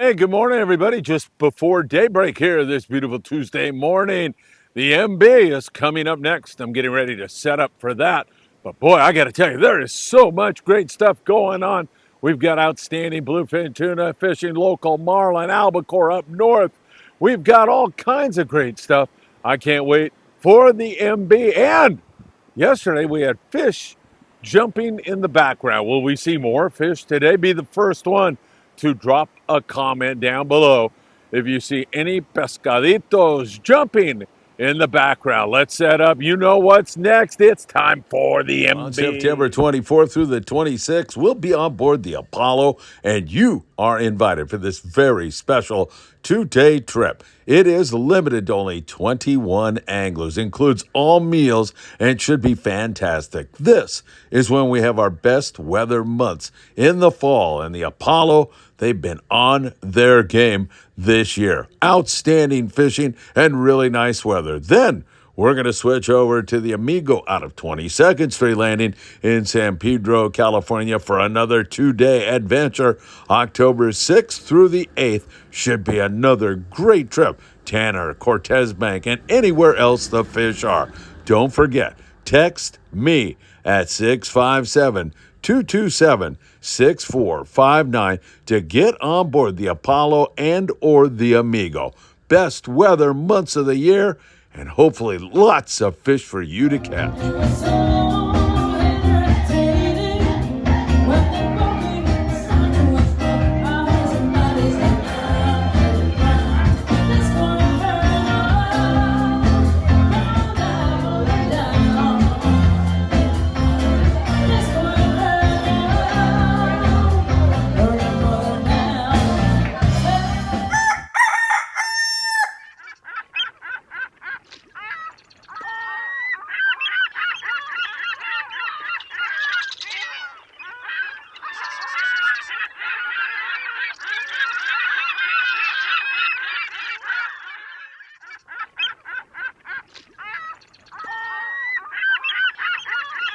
Hey, good morning, everybody. Just before daybreak here this beautiful Tuesday morning, the MB is coming up next. I'm getting ready to set up for that. But boy, I got to tell you, there is so much great stuff going on. We've got outstanding bluefin tuna fishing, local marlin, albacore up north. We've got all kinds of great stuff. I can't wait for the MB. And yesterday we had fish jumping in the background. Will we see more fish today? Be the first one to drop a comment down below if you see any pescaditos jumping in the background. Let's set up. You know what's next. It's time for the MB. On September 24th through the 26th, we'll be on board the Apollo, and you are invited for this very special two-day trip. It is limited to only 21 anglers, includes all meals, and should be fantastic. This is when we have our best weather months in the fall, and the Apollo, they've been on their game this year. Outstanding fishing and really nice weather. Then we're going to switch over to the Amigo out of 22nd Street Landing in San Pedro, California for another two-day adventure. October 6th through the 8th should be another great trip. Tanner, Cortez Bank, and anywhere else the fish are. Don't forget, text me at 657-227-6459 to get on board the Apollo and or the Amigo. Best weather months of the year, and hopefully lots of fish for you to catch.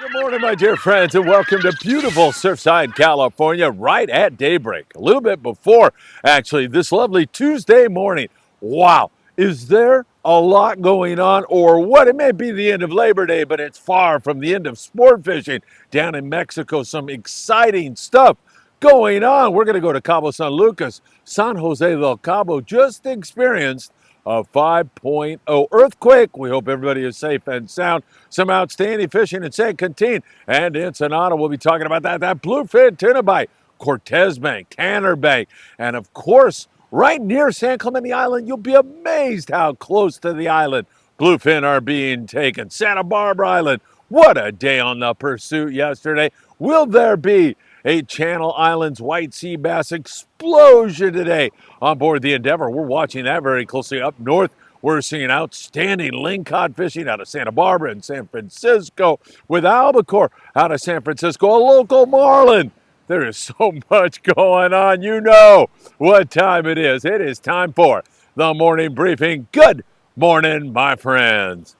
Good morning, my dear friends, and welcome to beautiful Surfside, California, right at daybreak. A little bit before, actually, this lovely Tuesday morning. Wow, is there a lot going on, or what? It may be the end of Labor Day, but it's far from the end of sport fishing down in Mexico. Some exciting stuff going on. We're going to go to Cabo San Lucas. San Jose del Cabo just experienced a 5.0 earthquake. We hope everybody is safe and sound. Some outstanding fishing in San Quintin and Ensenada. We'll be talking about that bluefin tuna bite, Cortez Bank, Tanner Bank, and of course, right near San Clemente Island. You'll be amazed how close to the island bluefin are being taken. Santa Barbara Island. What a day on the pursuit yesterday. Will there be a Channel Islands white sea bass explosion today on board the Endeavor? We're watching that very closely. Up north, we're seeing outstanding lingcod fishing out of Santa Barbara and San Francisco, with albacore out of San Francisco, a local marlin. There is so much going on. You know what time it is. It is time for the morning briefing. Good morning, my friends.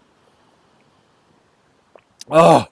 Oh,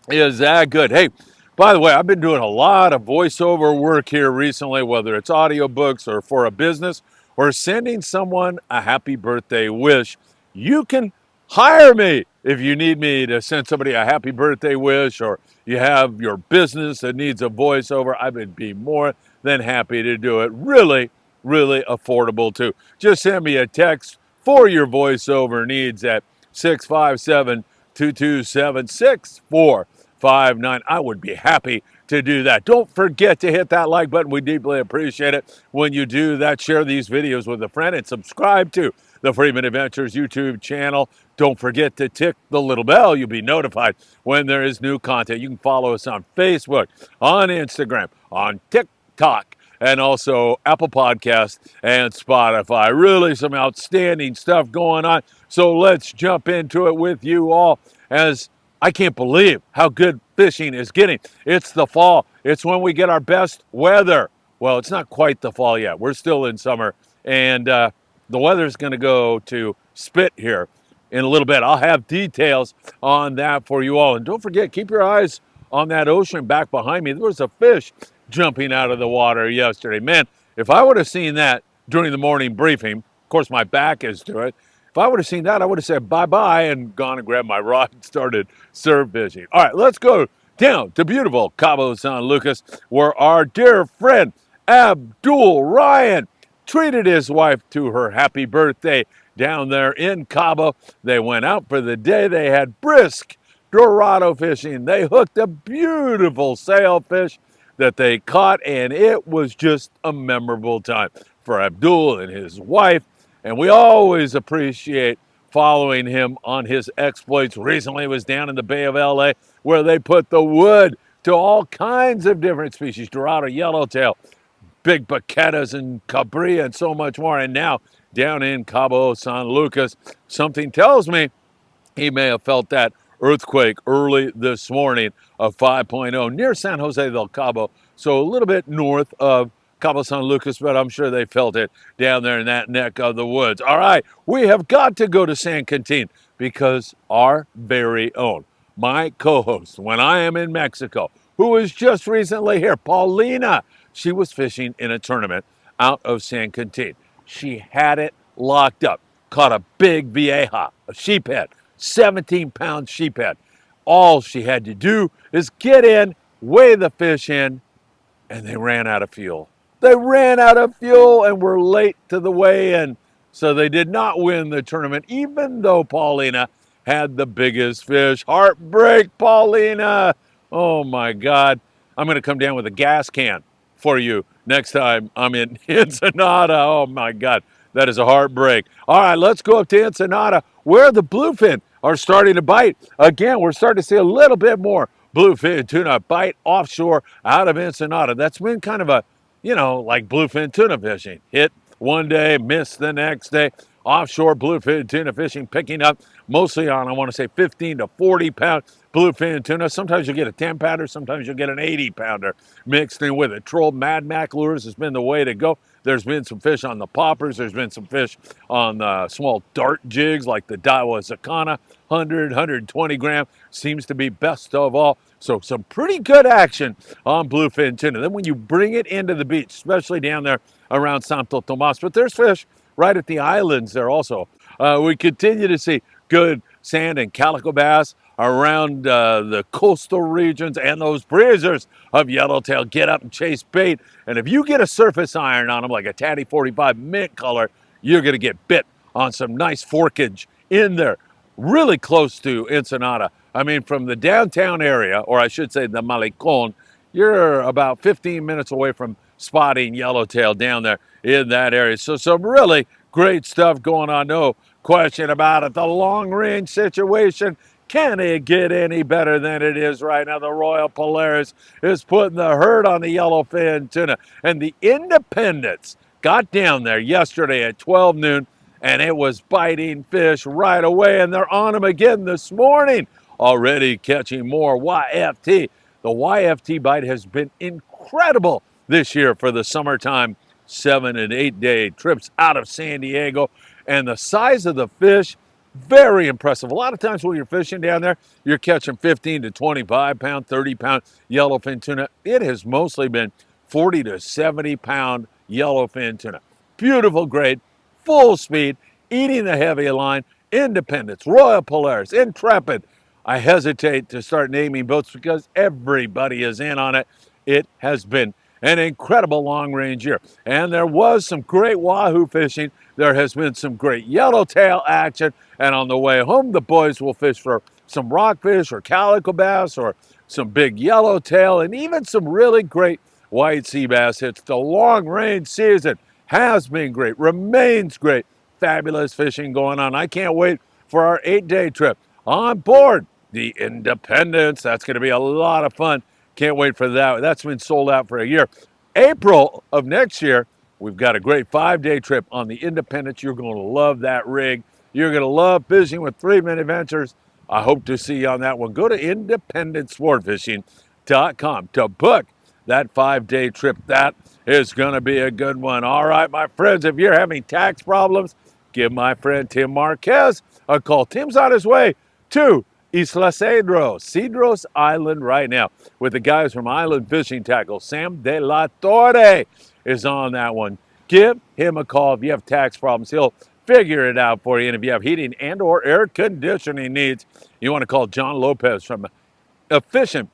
is that good? Hey, by the way, I've been doing a lot of voiceover work here recently, whether it's audiobooks or for a business or sending someone a happy birthday wish. You can hire me if you need me to send somebody a happy birthday wish, or you have your business that needs a voiceover. I would be more than happy to do it. Really, really affordable too. Just send me a text for your voiceover needs at 657 227 6459. I would be happy to do that. Don't forget to hit that like button. We deeply appreciate it when you do that. Share these videos with a friend and subscribe to the Friedman Adventures YouTube channel. Don't forget to tick the little bell. You'll be notified when there is new content. You can follow us on Facebook, on Instagram, on TikTok, and also Apple Podcasts and Spotify. Really some outstanding stuff going on. So let's jump into it with you all, as I can't believe how good fishing is getting. It's the fall. It's when we get our best weather. Well, it's not quite the fall yet. We're still in summer, and the weather's going to go to spit here in a little bit. I'll have details on that for you all. And don't forget, keep your eyes on that ocean back behind me. There was a fish jumping out of the water yesterday. Man, If I would have seen that during the morning briefing, of course my back is to it. If I would have seen that, I would have said bye-bye and gone and grabbed my rod and started surf fishing. All right, let's go down to beautiful Cabo San Lucas, where our dear friend Abdul Ryan treated his wife to her happy birthday down there in Cabo. They went out for the day. They had brisk Dorado fishing. They hooked a beautiful sailfish that they caught, and it was just a memorable time for Abdul and his wife. And we always appreciate following him on his exploits. Recently, was down in the Bay of LA where they put the wood to all kinds of different species: Dorado, yellowtail, big baquetas, and cabria, and so much more. And now down in Cabo San Lucas, something tells me he may have felt that earthquake early this morning of 5.0 near San Jose del Cabo, so a little bit north of Cabo San Lucas, but I'm sure they felt it down there in that neck of the woods. All right, we have got to go to San Quintin because our very own, my co-host when I am in Mexico, who was just recently here, Paulina, she was fishing in a tournament out of San Quintin. She had it locked up, caught a big vieja, a sheephead, 17-pound sheephead. All she had to do is get in, weigh the fish in, and they ran out of fuel. They ran out of fuel and were late to the weigh-in. So they did not win the tournament, even though Paulina had the biggest fish. Heartbreak, Paulina. Oh my God. I'm going to come down with a gas can for you next time I'm in Ensenada. Oh my God. That is a heartbreak. All right, let's go up to Ensenada where the bluefin are starting to bite. Again, we're starting to see a little bit more bluefin tuna bite offshore out of Ensenada. That's been kind of a, like bluefin tuna fishing. Hit one day, miss the next day. Offshore bluefin tuna fishing picking up mostly on, I want to say, 15 to 40 pound bluefin tuna. Sometimes you'll get a 10 pounder, sometimes you'll get an 80 pounder mixed in with it. Troll Mad Mac lures has been the way to go. There's been some fish on the poppers. There's been some fish on the small dart jigs like the Daiwa Zakana. 100, 120 gram seems to be best of all. So some pretty good action on bluefin tuna. Then when you bring it into the beach, especially down there around Santo Tomas, but there's fish right at the islands there also. We continue to see good sand and calico bass around the coastal regions, and those breezers of yellowtail get up and chase bait. And if you get a surface iron on them, like a Tatty 45 mint color, you're going to get bit on some nice forkage in there, really close to Ensenada. I mean, from the downtown area, or I should say the Malecon, you're about 15 minutes away from spotting yellowtail down there in that area. So some really great stuff going on. No question about it. The long range situation, can it get any better than it is right now? The Royal Polaris is putting the hurt on the yellowfin tuna. And the Independence got down there yesterday at 12 noon, and it was biting fish right away. And they're on them again this morning, already catching more YFT. The YFT bite has been incredible this year for the summertime 7 and 8 day trips out of San Diego. And the size of the fish, very impressive. A lot of times when you're fishing down there, you're catching 15 to 25 pound, 30 pound yellowfin tuna. It has mostly been 40 to 70 pound yellowfin tuna. Beautiful grade, full speed, eating the heavy line. Independence, Royal Polaris, Intrepid. I hesitate to start naming boats because everybody is in on it. It has been an incredible long range year. And there was some great wahoo fishing. There has been some great yellowtail action. And on the way home, the boys will fish for some rockfish or calico bass or some big yellowtail and even some really great white sea bass hits. The long range season has been great, remains great. Fabulous fishing going on. I can't wait for our 8-day trip on board the Independence. That's going to be a lot of fun. Can't wait for that. That's been sold out for a year. April of next year, we've got a great 5-day trip on the Independence. You're going to love that rig. You're going to love fishing with Friedman Adventures. I hope to see you on that one. Go to independencesportfishing.com to book that 5-day trip. That is going to be a good one. All right, my friends, if you're having tax problems, give my friend Tim Marquez a call. Tim's on his way to Isla Cedros Island right now with the guys from Island Fishing Tackle, Sam De La Torre. is on that one. Give him a call if you have tax problems. He'll figure it out for you. And if you have heating and or air conditioning needs, you want to call John Lopez from Efficient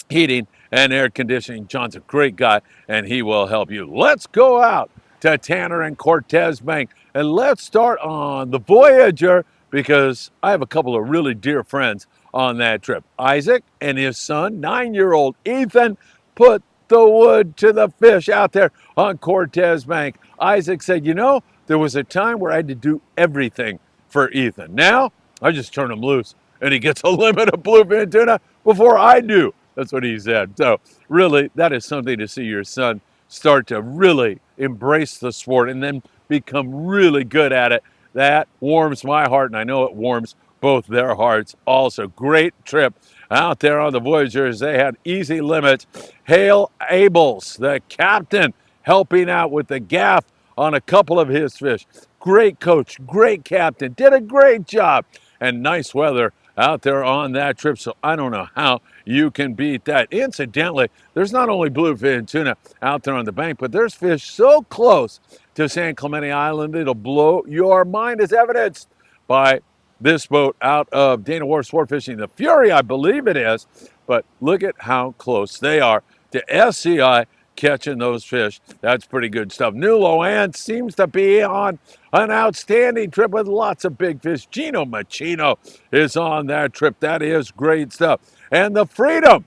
Heating and Air Conditioning. John's a great guy, and he will help you. Let's go out to Tanner and Cortez Bank, and let's start on the Voyager because I have a couple of really dear friends on that trip. Isaac and his son, 9-year-old Ethan, put the wood to the fish out there on Cortez Bank. Isaac said, there was a time where I had to do everything for Ethan. Now, I just turn him loose, and he gets a limit of bluefin tuna before I do. That's what he said. So really, that is something to see your son start to really embrace the sport and then become really good at it. That warms my heart, and I know it warms both their hearts also. Great trip out there on the Voyagers. They had easy limits. Hale Abels, the captain, helping out with the gaff on a couple of his fish. Great coach, great captain, did a great job, and nice weather out there on that trip. So I don't know how you can beat that. Incidentally, there's not only bluefin tuna out there on the bank, but there's fish so close to San Clemente Island, it'll blow your mind, as evidenced by this boat out of Dana Wharf Sport Fishing, the Fury, I believe it is. But look at how close they are to SCI catching those fish. That's pretty good stuff. New Loan seems to be on an outstanding trip with lots of big fish. Gino Machino is on that trip. That is great stuff. And the Freedom,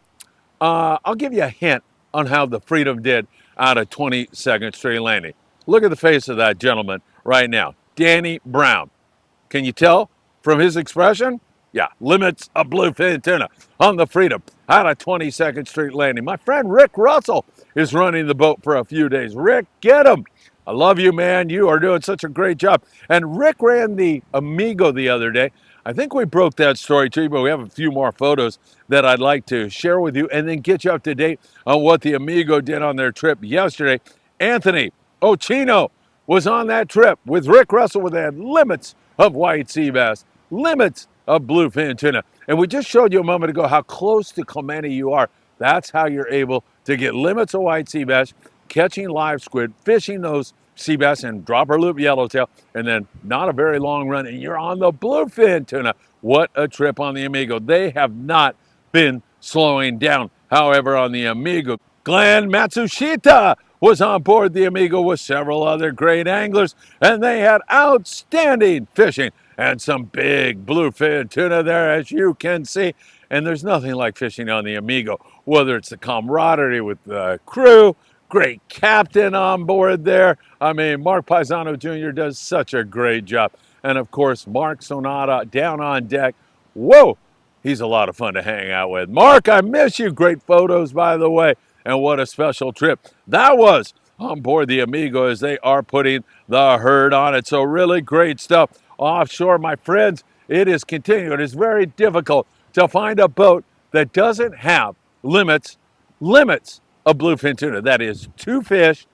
I'll give you a hint on how the Freedom did out of 22nd Street Landing. Look at the face of that gentleman right now, Danny Brown. Can you tell from his expression? Yeah, limits of bluefin tuna on the Freedom out of 22nd Street Landing. My friend Rick Russell is running the boat for a few days. Rick, get him. I love you, man. You are doing such a great job. And Rick ran the Amigo the other day. I think we broke that story to you, but we have a few more photos that I'd like to share with you and then get you up to date on what the Amigo did on their trip yesterday. Anthony Ochino was on that trip with Rick Russell with had limits of white sea bass, limits of bluefin tuna. And we just showed you a moment ago how close to Clemente you are. That's how you're able to get limits of white sea bass, catching live squid, fishing those sea bass and dropper loop yellowtail, and then not a very long run, and you're on the bluefin tuna. What a trip on the Amigo. They have not been slowing down. However, on the Amigo, Glenn Matsushita was on board the Amigo with several other great anglers, and they had outstanding fishing and some big bluefin tuna there, as you can see. And there's nothing like fishing on the Amigo, whether it's the camaraderie with the crew, great captain on board there. I mean, Mark Paisano Jr. does such a great job. And of course, Mark Sonata down on deck. Whoa, he's a lot of fun to hang out with. Mark, I miss you. Great photos, by the way. And what a special trip that was on board the Amigo as they are putting the herd on it. So really great stuff. Offshore, my friends, it is continuing. It is very difficult to find a boat that doesn't have limits of bluefin tuna. That is 2 fish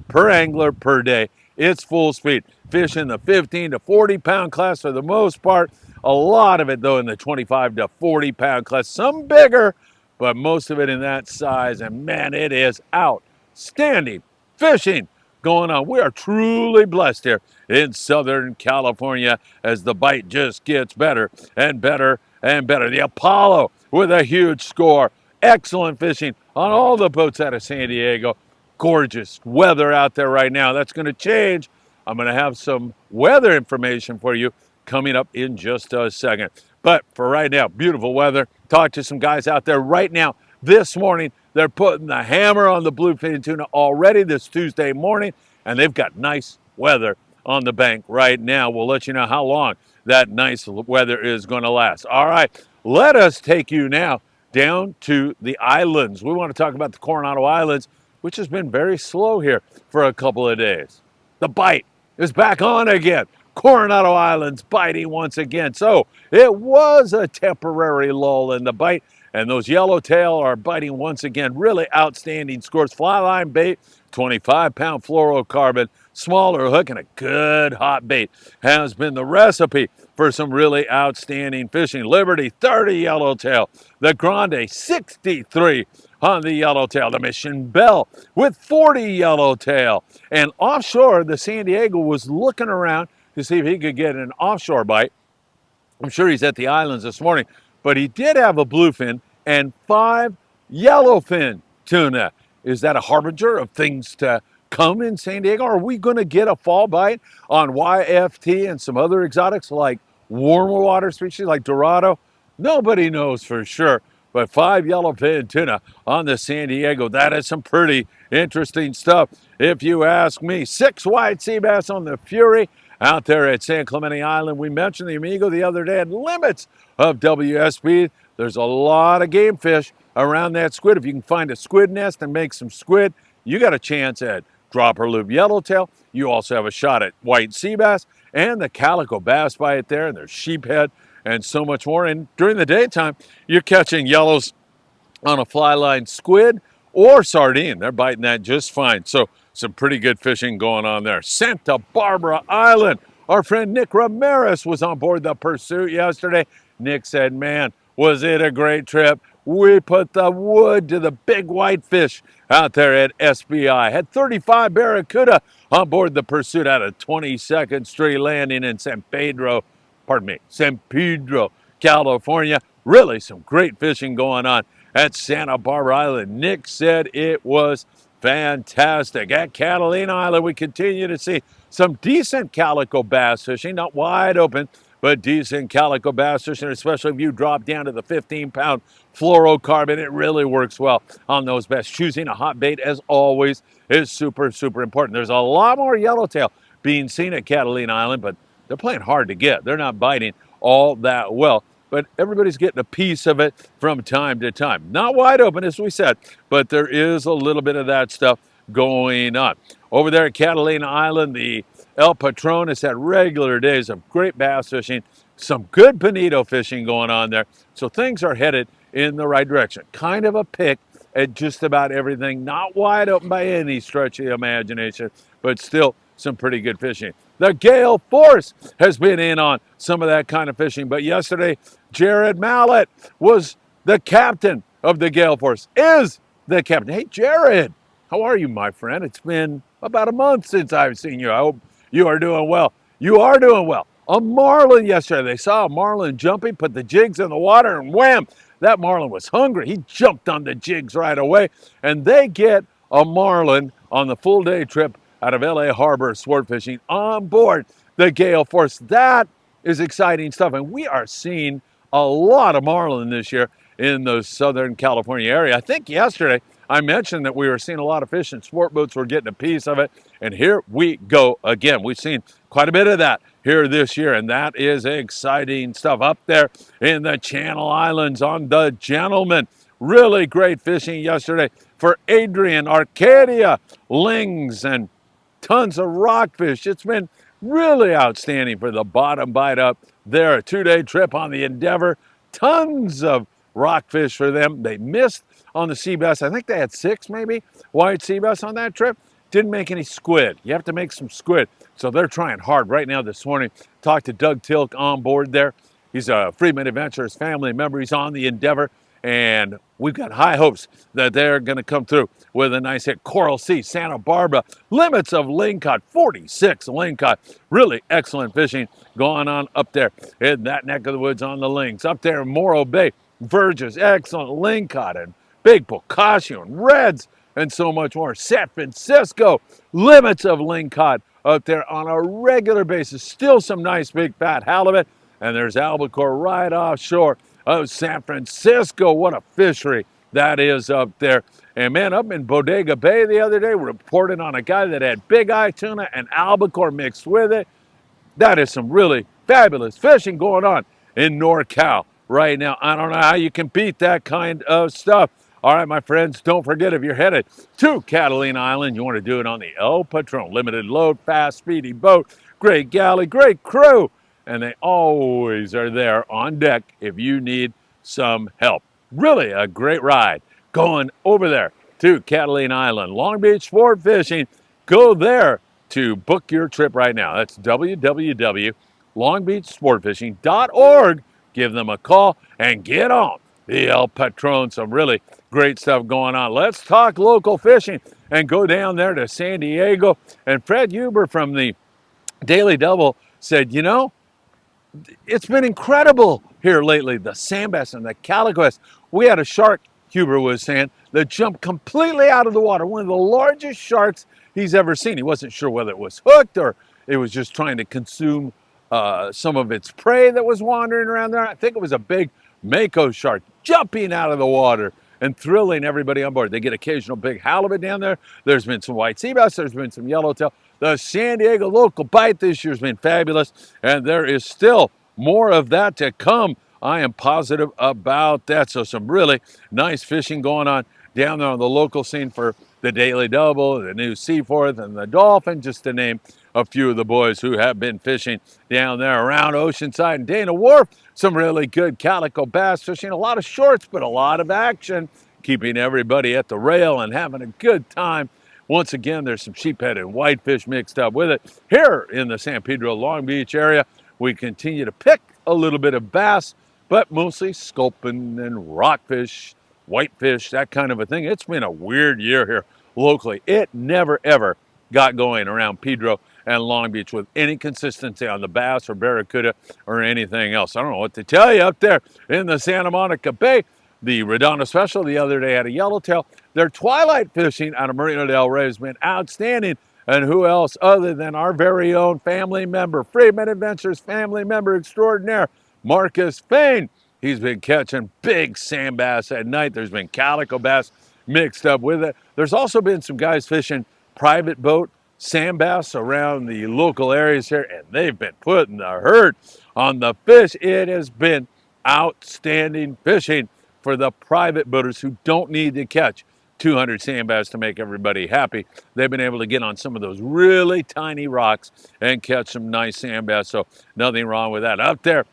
per angler per day. It's full speed. Fish in the 15 to 40 pound class for the most part. A lot of it, though, in the 25 to 40 pound class. Some bigger, but most of it in that size. And man, it is outstanding fishing going on. We are truly blessed here in Southern California as the bite just gets better and better and better. The Apollo with a huge score. Excellent fishing on all the boats out of San Diego. Gorgeous weather out there right now. That's going to change. I'm going to have some weather information for you coming up in just a second. But for right now, beautiful weather. Talk to some guys out there right now. This morning, they're putting the hammer on the bluefin tuna already this Tuesday morning, and they've got nice weather on the bank right now. We'll let you know how long that nice weather is going to last. All right, let us take you now down to the islands. We want to talk about the Coronado Islands, which has been very slow here for a couple of days. The bite is back on again. Coronado Islands biting once again. So it was a temporary lull in the bite, and those yellowtail are biting once again. Really outstanding scores. Fly line bait, 25-pound fluorocarbon, smaller hook, and a good hot bait has been the recipe for some really outstanding fishing. Liberty, 30 yellowtail. The Grande, 63 on the yellowtail, the Mission Bell with 40 yellowtail. And offshore, the San Diego was looking around to see if he could get an offshore bite. I'm sure he's at the islands this morning, but he did have a bluefin and 5 yellowfin tuna. Is that a harbinger of things to come in San Diego? Are we going to get a fall bite on YFT and some other exotics like warmer water species like Dorado? Nobody knows for sure. But 5 yellowfin tuna on the San Diego, that is some pretty interesting stuff, if you ask me. 6 white sea bass on the Fury out there at San Clemente Island. We mentioned the Amigo the other day at limits of WSB. There's a lot of game fish around that squid. If you can find a squid nest and make some squid, you got a chance at dropper loop yellowtail. You also have a shot at white sea bass and the calico bass bite there, and there's sheephead and so much more. And during the daytime, you're catching yellows on a fly line squid or sardine. They're biting that just fine. So some pretty good fishing going on there. Santa Barbara Island. Our friend Nick Ramirez was on board the Pursuit yesterday. Nick said, man, was it a great trip. We put the wood to the big whitefish out there at SBI. Had 35 barracuda on board the Pursuit at a 22nd Street landing in San Pedro, California. Really some great fishing going on at Santa Barbara Island. Nick said it was fantastic. At Catalina Island, we continue to see some decent calico bass fishing, not wide open, but decent calico bass fishing, especially if you drop down to the 15-pound fluorocarbon. It really works well on those bass. Choosing a hot bait, as always, is super, super important. There's a lot more yellowtail being seen at Catalina Island, but they're playing hard to get. They're not biting all that well, but everybody's getting a piece of it from time to time. Not wide open, as we said, but there is a little bit of that stuff going on. Over there at Catalina Island, the El Patron has had regular days of great bass fishing, some good bonito fishing going on there. So things are headed in the right direction. Kind of a pick at just about everything. Not wide open by any stretch of the imagination, but still some pretty good fishing. The Gale Force has been in on some of that kind of fishing, but yesterday, Jared Mallett was the captain of the Gale Force, is the captain. Hey, Jared, how are you, my friend? It's been about a month since I've seen you. I hope you are doing well. You are doing well. A marlin yesterday. They saw a marlin jumping, put the jigs in the water, and wham, that marlin was hungry. He jumped on the jigs right away, and they get a marlin on the full day trip out of LA Harbor sport fishing on board the Gale Force. That is exciting stuff, and we are seeing a lot of marlin this year in the Southern California area. I think yesterday I mentioned that we were seeing a lot of fish and sport boats were getting a piece of it, and here we go again. We've seen quite a bit of that here this year, and that is exciting stuff. Up there in the Channel Islands on the Gentleman, really great fishing yesterday for Adrian, Arcadia, lings, and tons of rockfish. It's been really outstanding for the bottom bite up there. A 2-day trip on the Endeavor. Tons of rockfish for them. They missed on the sea bass. I think they had 6 maybe white sea bass on that trip. Didn't make any squid. You have to make some squid. So they're trying hard right now this morning. Talked to Doug Tilk on board there. He's a Friedman Adventures family member. He's on the Endeavor. And we've got high hopes that they're going to come through with a nice hit. Coral Sea, Santa Barbara, limits of lingcod, 46 lingcod. Really excellent fishing going on up there in that neck of the woods on the links. Up there in Morro Bay, Verges, excellent lingcod and big bocaccio and reds and so much more. San Francisco, limits of lingcod up there on a regular basis. Still some nice big fat halibut. And there's albacore right offshore of San Francisco. What a fishery that is up there. And man, up in Bodega Bay the other day, we reported on a guy that had big eye tuna and albacore mixed with it. That is some really fabulous fishing going on in NorCal right now. I don't know how you can beat that kind of stuff. All right, my friends, don't forget, if you're headed to Catalina Island, you want to do it on the El Patron. Limited load, fast, speedy boat, great galley, great crew. And they always are there on deck if you need some help. Really a great ride going over there to Catalina Island. Long Beach Sport Fishing. Go there to book your trip right now. That's www.longbeachsportfishing.org. Give them a call and get on the El Patron. Some really Great stuff going on. Let's talk local fishing and go down there to San Diego. And Fred Huber from the Daily Double said, you know, it's been incredible here lately. The sand bass and the calico bass. We had a shark, Huber was saying, that jumped completely out of the water. One of the largest sharks he's ever seen. He wasn't sure whether it was hooked or it was just trying to consume some of its prey that was wandering around there. I think it was a big mako shark jumping out of the water and thrilling everybody on board. They get occasional big halibut down there. There's been some white sea bass. There's been some yellowtail. The San Diego local bite this year has been fabulous, and there is still more of that to come. I am positive about that. So some really nice fishing going on down there on the local scene for the Daily Double, the New Seaforth, and the Dolphin, just to name a few of the boys who have been fishing down there around Oceanside and Dana Wharf. Some really good calico bass fishing, a lot of shorts, but a lot of action, keeping everybody at the rail and having a good time. Once again, there's some sheephead and whitefish mixed up with it. Here in the San Pedro Long Beach area, we continue to pick a little bit of bass, but mostly sculpin and rockfish, whitefish, that kind of a thing. It's been a weird year here locally. It never, ever got going around Pedro and Long Beach with any consistency on the bass or barracuda or anything else. I don't know what to tell you up there in the Santa Monica Bay. The Redondo Special the other day had a yellowtail. Their twilight fishing out of Marina del Rey has been outstanding. And who else other than our very own family member, Friedman Adventures family member extraordinaire, Marcus Fain. He's been catching big sand bass at night. There's been calico bass mixed up with it. There's also been some guys fishing private boat sand bass around the local areas here, and they've been putting the hurt on the fish. It has been outstanding fishing for the private boaters who don't need to catch 200 sand bass to make everybody happy. They've been able to get on some of those really tiny rocks and catch some nice sand bass, so nothing wrong with that. Up there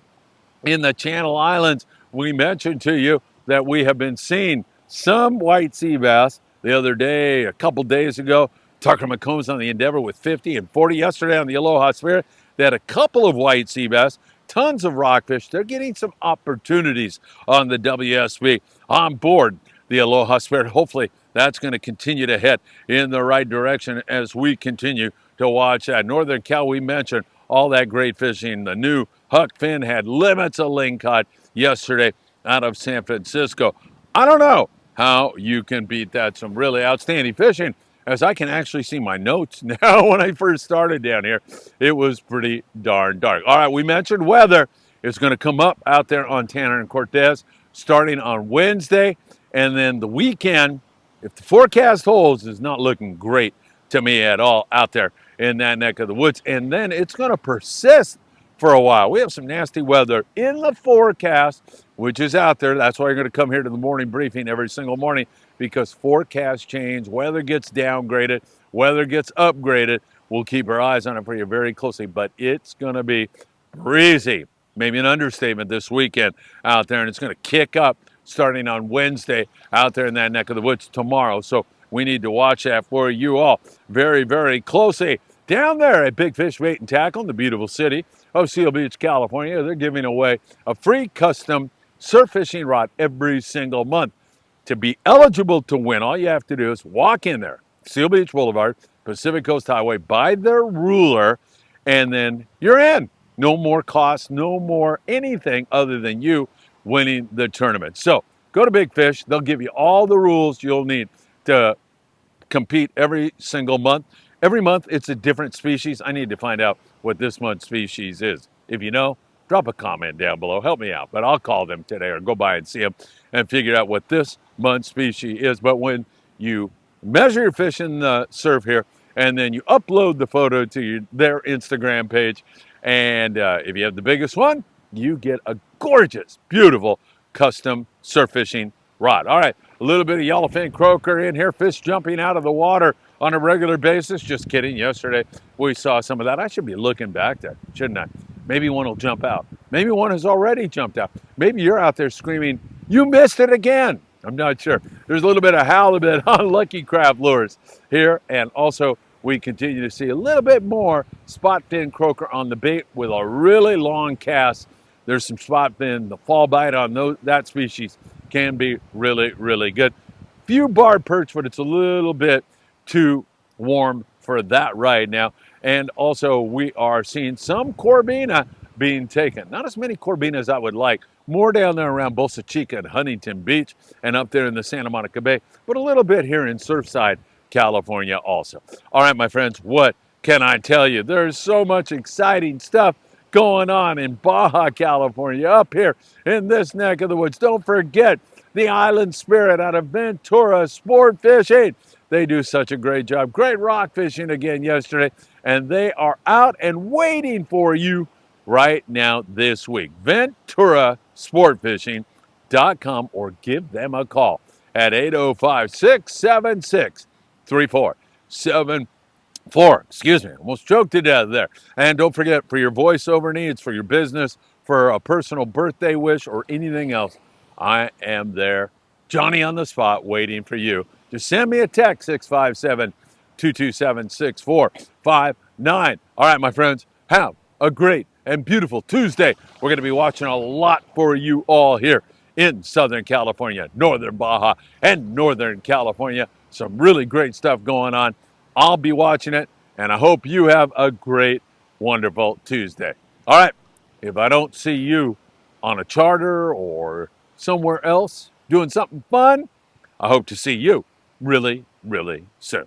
in the Channel Islands, we mentioned to you that we have been seeing some white sea bass. The other day, a couple days ago, Tucker McCombs on the Endeavor with 50 and 40. Yesterday on the Aloha Spirit, they had a couple of white sea bass, tons of rockfish. They're getting some opportunities on the WSB on board the Aloha Spirit. Hopefully that's going to continue to head in the right direction as we continue to watch that. Northern Cal, we mentioned all that great fishing. The new Huck Finn had limits of ling cod yesterday out of San Francisco. I don't know how you can beat that. Some really outstanding fishing, as I can actually see my notes now. When I first started down here, it was pretty darn dark. All right, we mentioned weather. It's going to come up out there on Tanner and Cortez starting on Wednesday. And then the weekend, if the forecast holds, is not looking great to me at all out there in that neck of the woods. And then it's going to persist for a while. We have some nasty weather in the forecast, which is out there. That's why you're going to come here to the morning briefing every single morning, because forecasts change, weather gets downgraded, weather gets upgraded. We'll keep our eyes on it for you very closely, but it's going to be breezy, maybe an understatement this weekend out there, and it's going to kick up starting on Wednesday out there in that neck of the woods tomorrow. So we need to watch that for you all very, very closely. Down there at Big Fish Bait and Tackle in the beautiful city of Seal Beach, California, they're giving away a free custom surf fishing rod every single month. To be eligible to win, all you have to do is walk in there, Seal Beach Boulevard, Pacific Coast Highway, buy their ruler, and then you're in. No more cost, no more anything other than you winning the tournament. So go to Big Fish. They'll give you all the rules you'll need to compete every single month. Every month, it's a different species. I need to find out what this month's species is. If you know, drop a comment down below. Help me out. But I'll call them today or go by and see them and figure out what this month's species is. But when you measure your fish in the surf here, and then you upload the photo to their Instagram page, and if you have the biggest one, you get a gorgeous, beautiful custom surf fishing rod. All right, a little bit of yellowfin croaker in here, fish jumping out of the water on a regular basis. Just kidding. Yesterday we saw some of that. I should be looking back there, shouldn't I? Maybe one will jump out. Maybe one has already jumped out. Maybe you're out there screaming, "You missed it again." I'm not sure. There's a little bit of halibut on Lucky Craft lures here, and also we continue to see a little bit more spot fin croaker on the bait with a really long cast. There's some spot fin. The fall bite on that species can be really, really good. few barred perch, but it's a little bit too warm for that right now. And also, we are seeing some corbina being taken. Not as many corbinas as I would like. More down there around Bolsa Chica and Huntington Beach and up there in the Santa Monica Bay, but a little bit here in Surfside, California also. All right, my friends, what can I tell you? There's so much exciting stuff going on in Baja California, up here in this neck of the woods. Don't forget the Island Spirit out of Ventura Sport Fishing. They do such a great job. Great rock fishing again yesterday, and they are out and waiting for you right now this week. VenturaSportFishing.com, or give them a call at 805-676-3474. Excuse me, almost choked to death there. And don't forget, for your voiceover needs, for your business, for a personal birthday wish, or anything else, I am there, Johnny on the spot, waiting for you. Just send me a text, 657-227-6459. All right, my friends, have a great and beautiful Tuesday. We're going to be watching a lot for you all here in Southern California, Northern Baja, and Northern California. Some really great stuff going on. I'll be watching it, and I hope you have a great, wonderful Tuesday. All right, if I don't see you on a charter or somewhere else doing something fun, I hope to see you really, really soon.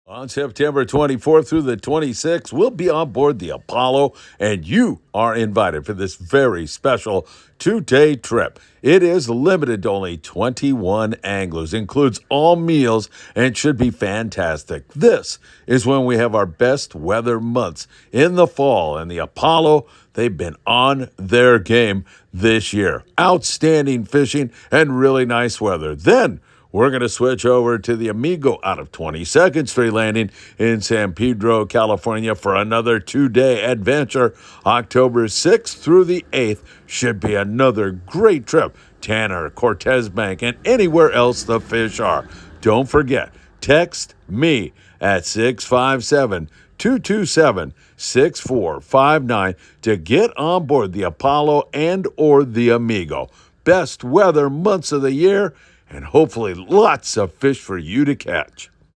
On September 24th through the 26th, we'll be on board the Apollo, and you are invited for this very special 2-day trip. It is limited to only 21 anglers, includes all meals, and should be fantastic. This is when we have our best weather months in the fall, and the Apollo, they've been on their game this year. Outstanding fishing and really nice weather. Then we're going to switch over to the Amigo out of 22nd Street Landing in San Pedro, California for another 2-day adventure. October 6th through the 8th should be another great trip. Tanner, Cortez Bank, and anywhere else the fish are. Don't forget, text me at 657-227-6459 to get on board the Apollo and or the Amigo. Best weather months of the year, and hopefully lots of fish for you to catch.